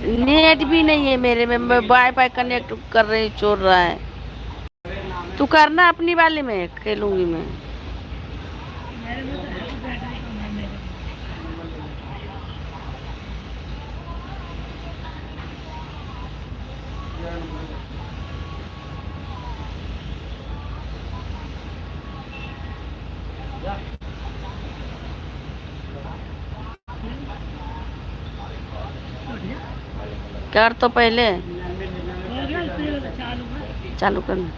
Net भी नहीं है मेरे में, मैं वाईफाई कनेक्ट कर रही, चोर रहा है। तू करना अपनी वाले में, खेलूंगी मैं। कर तो पहले चालू करना।